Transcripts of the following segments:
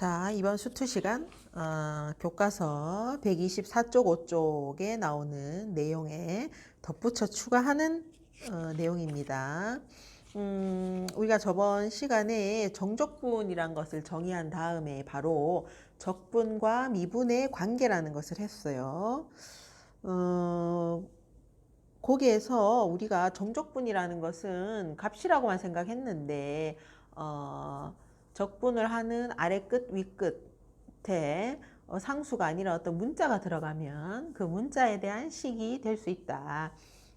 자, 이번 수투 시간 교과서 124쪽 5쪽에 나오는 내용에 덧붙여 추가하는 내용입니다. 우리가 저번 시간에 정적분이란 것을 정의한 다음에 바로 적분과 미분의 관계라는 것을 했어요. 거기에서 우리가 정적분이라는 것은 값이라고만 생각했는데 적분을 하는 아래 끝, 위 끝에 상수가 아니라 어떤 문자가 들어가면 그 문자에 대한 식이 될 수 있다.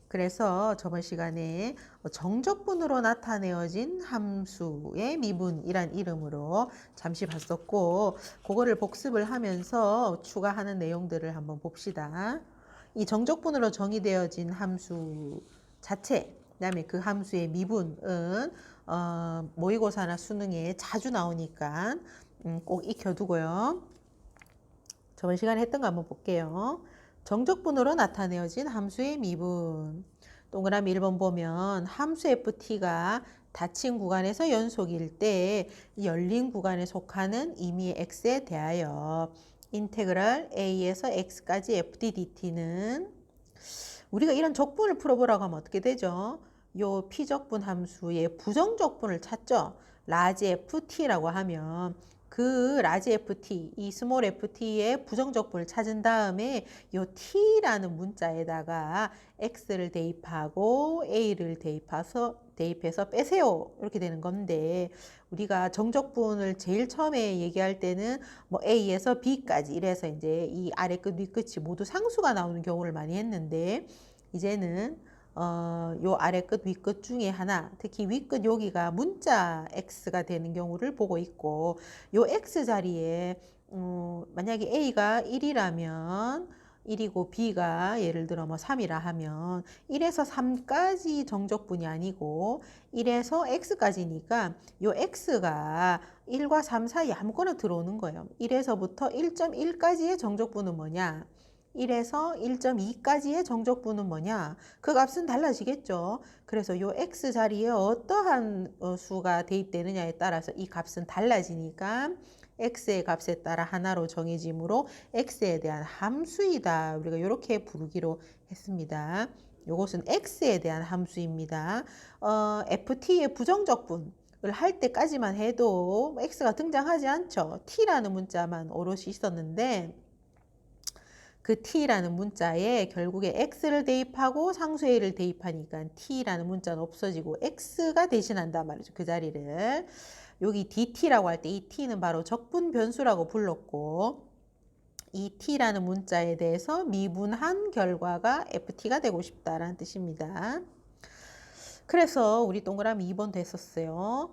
그래서 저번 시간에 정적분으로 나타내어진 함수의 미분이란 이름으로 잠시 봤었고, 그거를 복습을 하면서 추가하는 내용들을 한번 봅시다. 이 정적분으로 정의되어진 함수 자체, 그다음에 그 함수의 미분은 모의고사나 수능에 자주 나오니까 꼭 익혀두고요. 저번 시간에 했던 거 한번 볼게요. 정적분으로 나타내어진 함수의 미분. 동그라미 1번 보면 함수 ft가 닫힌 구간에서 연속일 때 열린 구간에 속하는 임의의 x에 대하여 인테그랄 a에서 x까지 ft dt는 우리가 이런 적분을 풀어보라고 하면 어떻게 되죠? 요 피적분 함수의 부정적분을 찾죠. 라지 ft라고 하면 그 라지 ft, 이 스몰 ft의 부정적분을 찾은 다음에 요 t라는 문자에다가 x를 대입하고 a를 대입해서 빼세요. 이렇게 되는 건데, 우리가 정적분을 제일 처음에 얘기할 때는 뭐 a에서 b까지 이래서 이제 이 아래 끝, 위 끝이 모두 상수가 나오는 경우를 많이 했는데, 이제는 요 아래 끝, 위 끝 중에 하나, 특히 위 끝 여기가 문자 x가 되는 경우를 보고 있고, 요 x 자리에 만약에 a가 1이라면 1이고 b가 예를 들어 뭐 3이라 하면 1에서 3까지 정적분이 아니고 1에서 x까지니까 요 x가 1과 3 사이 아무거나 들어오는 거예요. 1에서부터 1.1까지의 정적분은 뭐냐? 1에서 1.2까지의 정적분은 뭐냐? 그 값은 달라지겠죠. 그래서 요 x 자리에 어떠한 수가 대입되느냐에 따라서 이 값은 달라지니까 x의 값에 따라 하나로 정해지므로 x에 대한 함수이다. 우리가 이렇게 부르기로 했습니다. 요것은 x에 대한 함수입니다. ft의 부정적분 을 할 때까지만 해도 x가 등장하지 않죠. t라는 문자만 오롯이 있었는데, 그 t라는 문자에 결국에 x를 대입하고 상수 a를 대입하니까 t라는 문자는 없어지고 x가 대신한단 말이죠. 그 자리를. 여기 dt라고 할 때 이 t는 바로 적분 변수라고 불렀고, 이 t라는 문자에 대해서 미분한 결과가 ft가 되고 싶다라는 뜻입니다. 그래서 우리 동그라미 2번 됐었어요.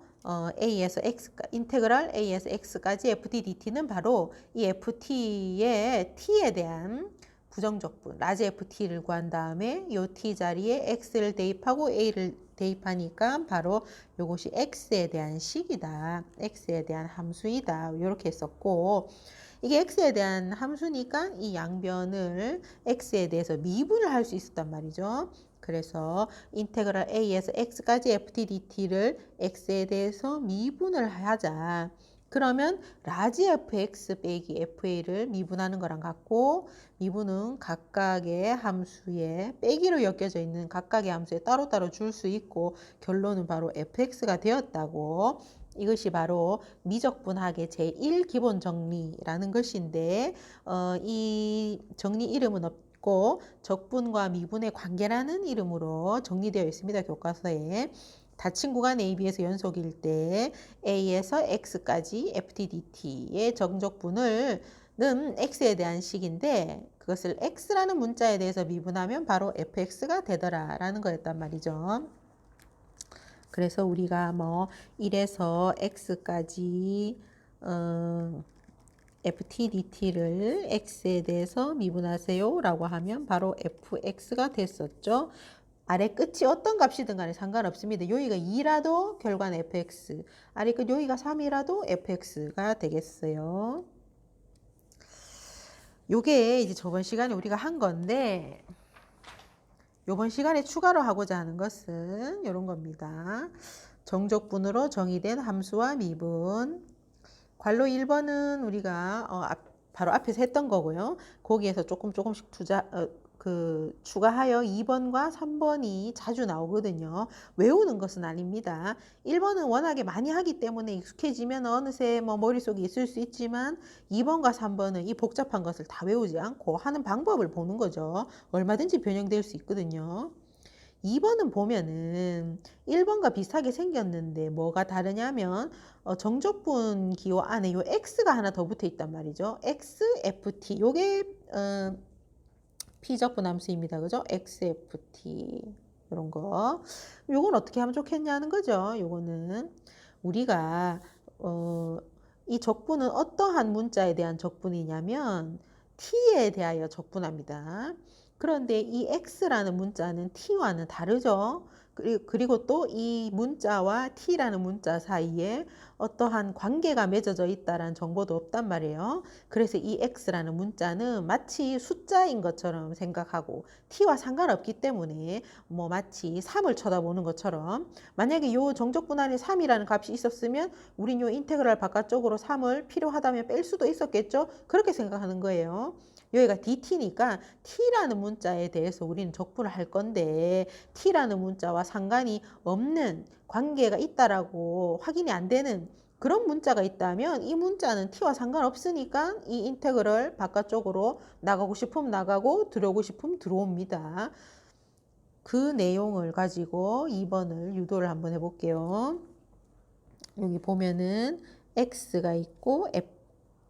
a에서 x, 인테그랄 a에서 x까지 ft dt는 바로 이 ft의 t에 대한 부정적분, 라지 ft를 구한 다음에 이 t 자리에 x를 대입하고 a를 대입하니까 바로 이것이 x에 대한 식이다. x에 대한 함수이다. 이렇게 했었고, 이게 x에 대한 함수니까 이 양변을 x에 대해서 미분을 할 수 있었단 말이죠. 그래서 인테그랄 a에서 x까지 ft dt를 x에 대해서 미분을 하자. 그러면 라지 fx 빼기 fa를 미분하는 거랑 같고, 미분은 각각의 함수에 빼기로 엮여져 있는 각각의 함수에 따로따로 줄 수 있고, 결론은 바로 fx가 되었다고. 이것이 바로 미적분학의 제1기본 정리라는 것인데, 이 정리 이름은 없고 적분과 미분의 관계라는 이름으로 정리되어 있습니다. 교과서에. 닫힌 구간 AB에서 연속일 때 A에서 X까지 FTDT의 정적분을 는 X에 대한 식인데, 그것을 X라는 문자에 대해서 미분하면 바로 FX가 되더라라는 거였단 말이죠. 그래서 우리가 뭐 1에서 x까지 ftdt를 x에 대해서 미분하세요 라고 하면 바로 fx가 됐었죠. 아래 끝이 어떤 값이든 간에 상관없습니다. 여기가 2라도 결과는 fx, 아래 끝 여기가 3이라도 fx가 되겠어요. 요게 이제 저번 시간에 우리가 한 건데, 이번 시간에 추가로 하고자 하는 것은 이런 겁니다. 정적분으로 정의된 함수와 미분, 관로 1번은 우리가 바로 앞에서 했던 거고요. 거기에서 조금씩 추가하여 2번과 3번이 자주 나오거든요. 외우는 것은 아닙니다. 1번은 워낙에 많이 하기 때문에 익숙해지면 어느새 뭐 머릿속에 있을 수 있지만 2번과 3번은 이 복잡한 것을 다 외우지 않고 하는 방법을 보는 거죠. 얼마든지 변형될 수 있거든요. 2번은 보면은 1번과 비슷하게 생겼는데 뭐가 다르냐면 정적분 기호 안에 요 X가 하나 더 붙어 있단 말이죠. XFT 요게 피적분 함수입니다. 그죠? XFT 이런 거. 요건 어떻게 하면 좋겠냐는 거죠. 요거는 우리가 이 적분은 어떠한 문자에 대한 적분이냐면 t에 대하여 적분합니다. 그런데 이 x라는 문자는 t와는 다르죠. 그리고 또 이 문자와 t라는 문자 사이에 어떠한 관계가 맺어져 있다라는 정보도 없단 말이에요. 그래서 이 x라는 문자는 마치 숫자인 것처럼 생각하고 t와 상관없기 때문에 뭐 마치 3을 쳐다보는 것처럼 만약에 이 정적분 안에 3이라는 값이 있었으면 우린 이 인테그랄 바깥쪽으로 3을 필요하다면 뺄 수도 있었겠죠. 그렇게 생각하는 거예요. 여기가 dt니까 t라는 문자에 대해서 우리는 적분을 할 건데 t라는 문자와 상관이 없는 관계가 있다라고 확인이 안 되는 그런 문자가 있다면 이 문자는 t와 상관없으니까 이 인테그럴 바깥쪽으로 나가고 싶으면 나가고 들어오고 싶으면 들어옵니다. 그 내용을 가지고 2번을 유도를 한번 해볼게요. 여기 보면은 x가 있고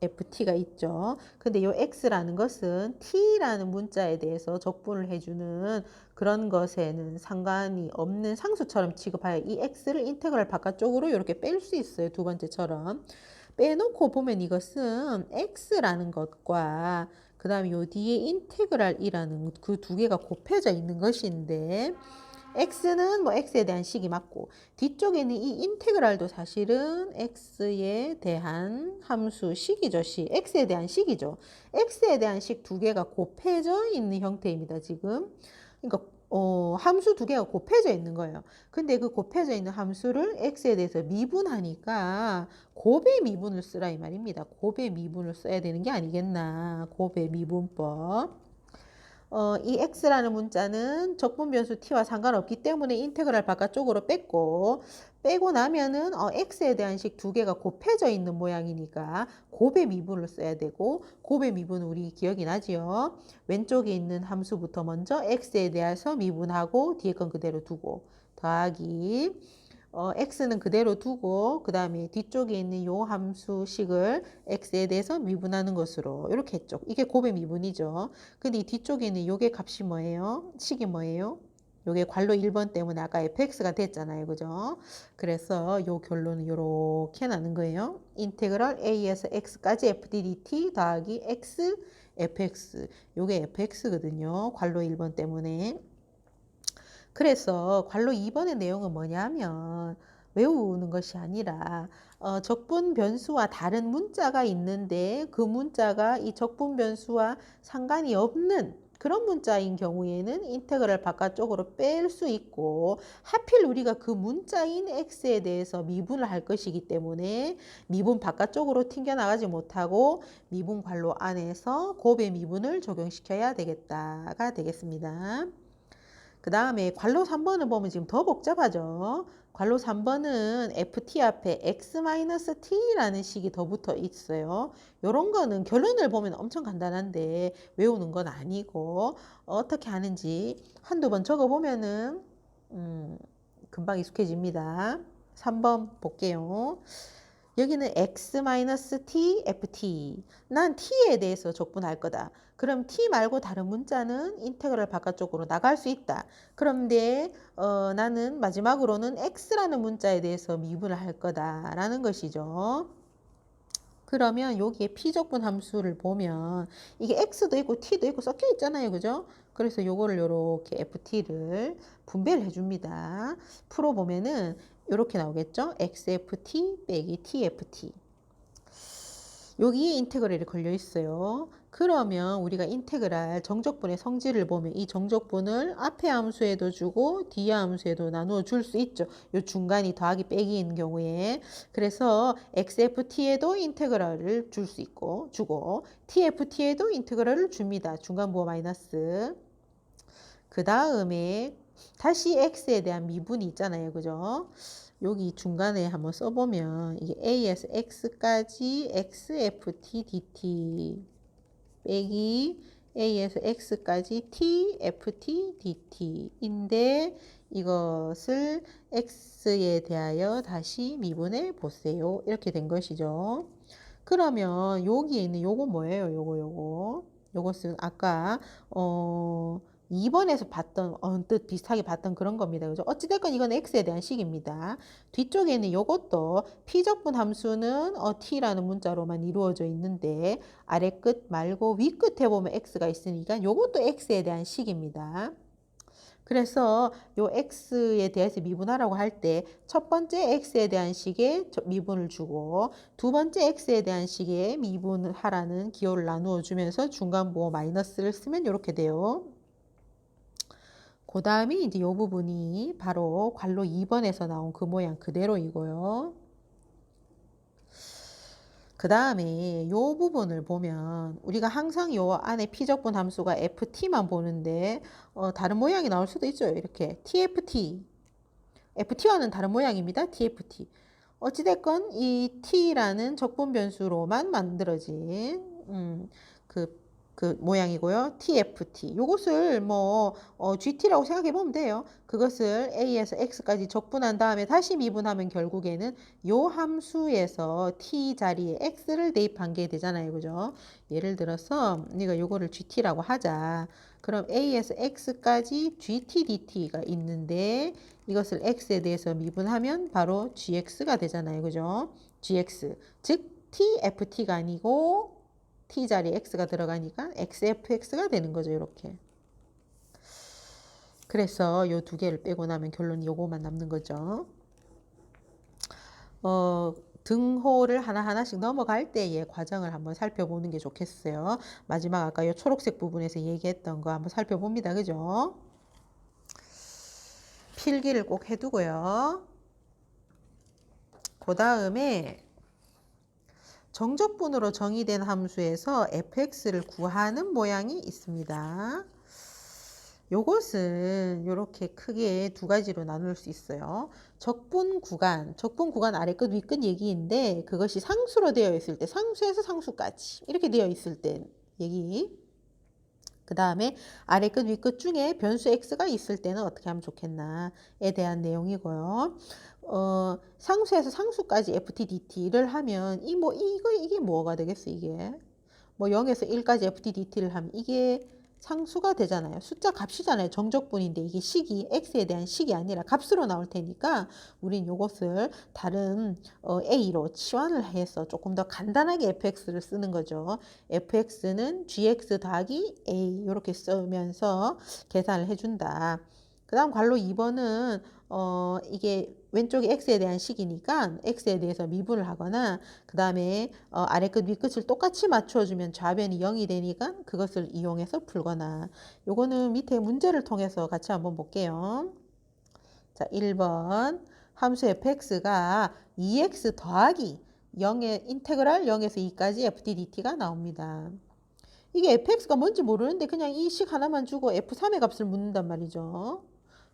ft가 있죠. 근데 이 x라는 것은 t라는 문자에 대해서 적분을 해주는 그런 것에는 상관이 없는 상수처럼 취급하여 이 x를 인테그랄 바깥쪽으로 이렇게 뺄 수 있어요. 두 번째처럼. 빼놓고 보면 이것은 x라는 것과 그 다음에 요 뒤에 인테그랄이라는 그 두 개가 곱해져 있는 것인데 x는 뭐 x에 대한 식이 맞고 뒤쪽에는 이 인테그랄도 사실은 x에 대한 함수 식이죠. x에 대한 식이죠. x에 대한 식 두 개가 곱해져 있는 형태입니다. 지금. 그러니까 함수 두 개가 곱해져 있는 거예요. 근데 그 곱해져 있는 함수를 x에 대해서 미분하니까 곱의 미분을 쓰라 이 말입니다. 곱의 미분을 써야 되는 게 아니겠나. 곱의 미분법. 이 x라는 문자는 적분 변수 t와 상관없기 때문에 인테그랄 바깥쪽으로 빼고 나면은 x에 대한 식 두 개가 곱해져 있는 모양이니까 곱의 미분을 써야 되고 곱의 미분은 우리 기억이 나지요. 왼쪽에 있는 함수부터 먼저 x에 대해서 미분하고 뒤에 건 그대로 두고 더하기 x는 그대로 두고 그 다음에 뒤쪽에 있는 요 함수식을 x에 대해서 미분하는 것으로 이렇게 했죠. 이게 곱의 미분이죠. 근데 이 뒤쪽에 있는 요게 값이 뭐예요? 식이 뭐예요? 요게 관로 1번 때문에 아까 fx가 됐잖아요. 그죠? 그래서 요 결론은 요렇게 나는 거예요. 인테그럴 a에서 x까지 f dt 더하기 x fx. 요게 fx거든요. 관로 1번 때문에. 그래서 관로 2번의 내용은 뭐냐면 외우는 것이 아니라 적분 변수와 다른 문자가 있는데 그 문자가 이 적분 변수와 상관이 없는 그런 문자인 경우에는 인테그랄 바깥쪽으로 뺄 수 있고 하필 우리가 그 문자인 x에 대해서 미분을 할 것이기 때문에 미분 바깥쪽으로 튕겨나가지 못하고 미분 관로 안에서 곱의 미분을 적용시켜야 되겠다가 되겠습니다. 그 다음에 관로 3번을 보면 지금 더 복잡하죠. 관로 3번은 ft 앞에 x-t라는 식이 더 붙어 있어요. 이런 거는 결론을 보면 엄청 간단한데 외우는 건 아니고 어떻게 하는지 한두 번 적어보면은 금방 익숙해집니다. 3번 볼게요. 여기는 x-t, ft. 난 t에 대해서 적분할 거다. 그럼 t 말고 다른 문자는 인테그랄 바깥쪽으로 나갈 수 있다. 그런데 나는 마지막으로는 x라는 문자에 대해서 미분을 할 거다라는 것이죠. 그러면 여기에 피적분 함수를 보면 이게 x도 있고 t도 있고 섞여 있잖아요. 그죠? 그래서 요거를 요렇게 ft를 분배를 해줍니다. 풀어보면은 이렇게 나오겠죠? xft 빼기 tft. 여기에 인테그랄이 걸려 있어요. 그러면 우리가 인테그랄 정적분의 성질을 보면 이 정적분을 앞에 함수에도 주고 뒤에 함수에도 나누어 줄 수 있죠. 요 중간이 더하기 빼기인 경우에. 그래서 XFT에도 인테그랄을 줄 수 있고 주고 TFT에도 인테그랄을 줍니다. 중간부호 마이너스. 그 다음에 다시 x에 대한 미분이 있잖아요. 그죠? 여기 중간에 한번 써보면 이게 a에서 x까지 xft dt 빼기 a에서 x까지 tft dt인데 이것을 x에 대하여 다시 미분해 보세요. 이렇게 된 것이죠. 그러면 여기에 있는 요거 뭐예요? 요것은 아까 2번에서 봤던 언뜻 비슷하게 봤던 그런 겁니다. 그죠? 어찌됐건 이건 x에 대한 식입니다. 뒤쪽에 있는 요것도 피적분 함수는 t라는 문자로만 이루어져 있는데 아래 끝 말고 위 끝에 보면 x가 있으니까 요것도 x에 대한 식입니다. 그래서 요 x에 대해서 미분하라고 할 때 첫 번째 x에 대한 식에 미분을 주고 두 번째 x에 대한 식에 미분을 하라는 기호를 나누어 주면서 중간부호 마이너스를 쓰면 이렇게 돼요. 그 다음에 이제 이 부분이 바로 괄호 2번에서 나온 그 모양 그대로이고요. 그 다음에 이 부분을 보면 우리가 항상 요 안에 피적분 함수가 ft만 보는데 다른 모양이 나올 수도 있죠. 이렇게 tft, ft와는 다른 모양입니다. tft. 어찌됐건 이 t라는 적분 변수로만 만들어진 그 모양이고요. TFT. 요것을 뭐 GT라고 생각해 보면 돼요. 그것을 A에서 X까지 적분한 다음에 다시 미분하면 결국에는 요 함수에서 T 자리에 X를 대입한 게 되잖아요. 그죠? 예를 들어서 우리가 요거를 GT라고 하자. 그럼 A에서 X까지 GT DT가 있는데 이것을 X에 대해서 미분하면 바로 GX가 되잖아요. 그죠? GX. 즉 TFT가 아니고 t 자리에 x가 들어가니까 xfx가 되는 거죠. 이렇게. 그래서 요 두 개를 빼고 나면 결론이 요거만 남는 거죠. 등호를 하나하나씩 넘어갈 때의 과정을 한번 살펴보는 게 좋겠어요. 마지막 아까 요 초록색 부분에서 얘기했던 거 한번 살펴봅니다. 그죠? 필기를 꼭 해두고요. 그 다음에 정적분으로 정의된 함수에서 fx를 구하는 모양이 있습니다. 요것은 이렇게 크게 두 가지로 나눌 수 있어요. 적분 구간 아래 끝, 위 끝 얘기인데 그것이 상수로 되어 있을 때, 상수에서 상수까지 이렇게 되어 있을 때 얘기. 그 다음에 아래 끝, 위 끝 중에 변수 x가 있을 때는 어떻게 하면 좋겠나에 대한 내용이고요. 상수에서 상수까지 ftdt를 하면 이게 뭐가 되겠어 이게? 뭐 0에서 1까지 ftdt를 하면 이게 상수가 되잖아요. 숫자 값이잖아요. 정적분인데 이게 식이 x에 대한 식이 아니라 값으로 나올 테니까 우린 이것을 다른 a로 치환을 해서 조금 더 간단하게 fx를 쓰는 거죠. fx는 gx 더하기 a 이렇게 쓰면서 계산을 해준다. 그 다음 괄호 2번은 이게 왼쪽이 x에 대한 식이니까 x에 대해서 미분을 하거나 그 다음에 아래 끝 위 끝을 똑같이 맞춰주면 좌변이 0이 되니까 그것을 이용해서 풀거나 요거는 밑에 문제를 통해서 같이 한번 볼게요. 자 1번 함수 fx가 2x 더하기 0의 인테그랄 0에서 2까지 ftdt가 나옵니다. 이게 fx가 뭔지 모르는데 그냥 이 식 하나만 주고 f3의 값을 묻는단 말이죠.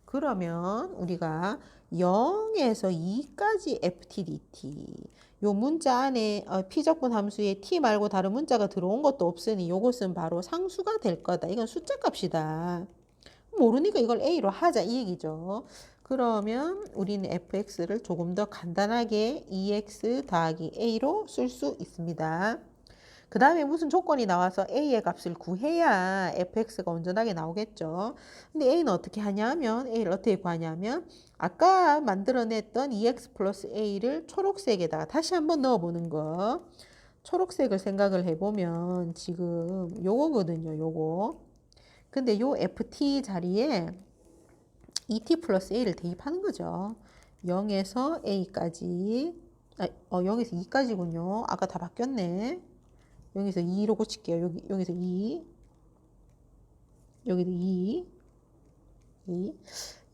그러면 우리가 0에서 2까지 ftdt 요 문자 안에 피적분 함수에 t 말고 다른 문자가 들어온 것도 없으니 요것은 바로 상수가 될 거다. 이건 숫자 값이다. 모르니까 이걸 a로 하자 이 얘기죠. 그러면 우리는 fx를 조금 더 간단하게 2x 더하기 a로 쓸 수 있습니다. 그 다음에 무슨 조건이 나와서 a의 값을 구해야 fx가 온전하게 나오겠죠. 근데 a는 어떻게 하냐면 a를 어떻게 구하냐면 아까 만들어냈던 2x 플러스 a를 초록색에다가 다시 한번 넣어보는 거. 초록색을 생각을 해보면 지금 요거거든요. 요거. 근데 요 ft 자리에 2t 플러스 a를 대입하는 거죠. 0에서 a까지 0에서 2까지군요. 아까 다 바뀌었네. 여기서 2로 고칠게요. 여기서 2, 여기도 2,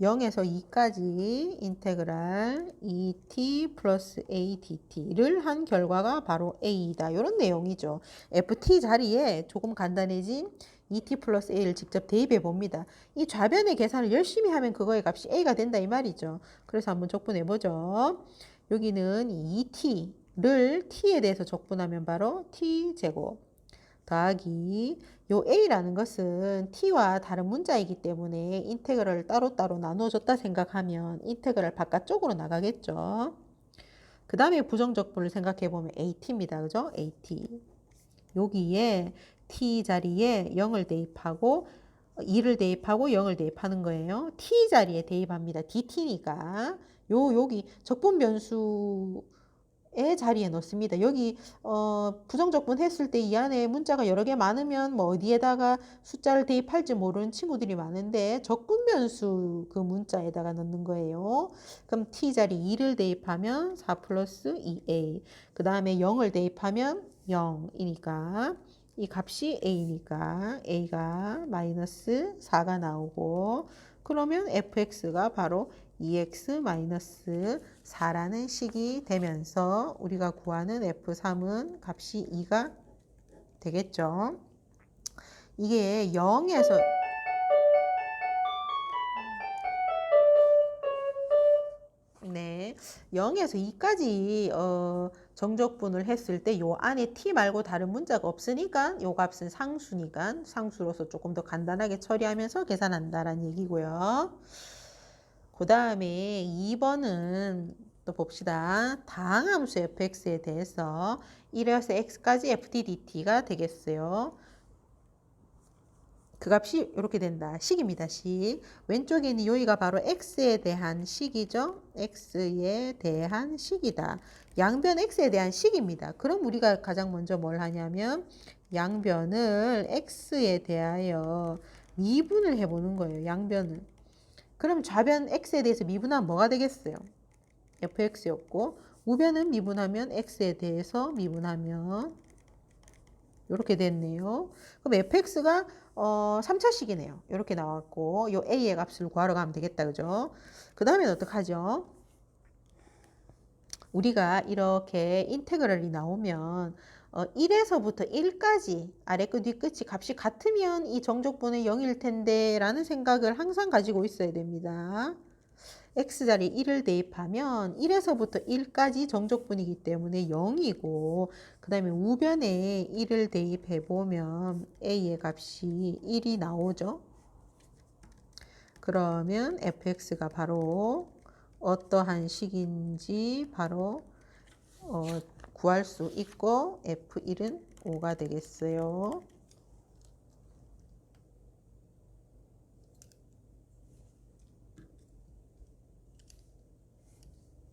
0에서 2까지 인테그랄 2t 플러스 a dt를 한 결과가 바로 a이다. 이런 내용이죠. ft 자리에 조금 간단해진 2t 플러스 a를 직접 대입해 봅니다. 이 좌변의 계산을 열심히 하면 그거의 값이 a가 된다 이 말이죠. 그래서 한번 적분해 보죠. 여기는 2t를 t에 대해서 적분하면 바로 t제곱 더하기 요 a라는 것은 t와 다른 문자이기 때문에 인테그럴을 따로따로 나눠줬다 생각하면 인테그럴 바깥쪽으로 나가겠죠. 그 다음에 부정적분을 생각해보면 at입니다. 그죠? at. 여기에 t 자리에 0을 대입하고 2를 대입하고 0을 대입하는 거예요. t 자리에 대입합니다. dt니까. 여기 적분 변수 자리에 넣습니다. 여기 부정적분 했을 때 이 안에 문자가 여러 개 많으면 뭐 어디에다가 숫자를 대입할지 모르는 친구들이 많은데 적분 변수 그 문자에다가 넣는 거예요. 그럼 t 자리 2를 대입하면 4 플러스 2a 그 다음에 0을 대입하면 0이니까 이 값이 a니까 a가 마이너스 4가 나오고 그러면 fx가 바로 2x-4라는 식이 되면서 우리가 구하는 F3은 값이 2가 되겠죠. 이게 0에서 네, 0에서 2까지 정적분을 했을 때 요 안에 t 말고 다른 문자가 없으니까 요 값은 상수니까 상수로서 조금 더 간단하게 처리하면서 계산한다라는 얘기고요. 그 다음에 2번은 또 봅시다. 다항함수 fx에 대해서 1에서 x까지 fdt가 되겠어요. 그 값이 이렇게 된다. 식입니다. 식. 왼쪽에 있는 여기가 바로 x에 대한 식이죠. x에 대한 식이다. 양변 x에 대한 식입니다. 그럼 우리가 가장 먼저 뭘 하냐면 양변을 x에 대하여 미분을 해보는 거예요. 양변을. 그럼 좌변 x에 대해서 미분하면 뭐가 되겠어요? fx였고 우변은 미분하면 x에 대해서 미분하면 이렇게 됐네요. 그럼 fx가 3차식이네요. 이렇게 나왔고 요 a의 값을 구하러 가면 되겠다. 그죠? 그 다음엔 어떡하죠? 우리가 이렇게 인테그럴이 나오면 1에서부터 1까지 아래 끝 뒷끝이 값이 같으면 이 정적분은 0일 텐데 라는 생각을 항상 가지고 있어야 됩니다. x자리 1을 대입하면 1에서부터 1까지 정적분이기 때문에 0이고 그 다음에 우변에 1을 대입해보면 a의 값이 1이 나오죠. 그러면 fx가 바로 어떠한 식인지 바로 구할 수 있고 F1은 5가 되겠어요.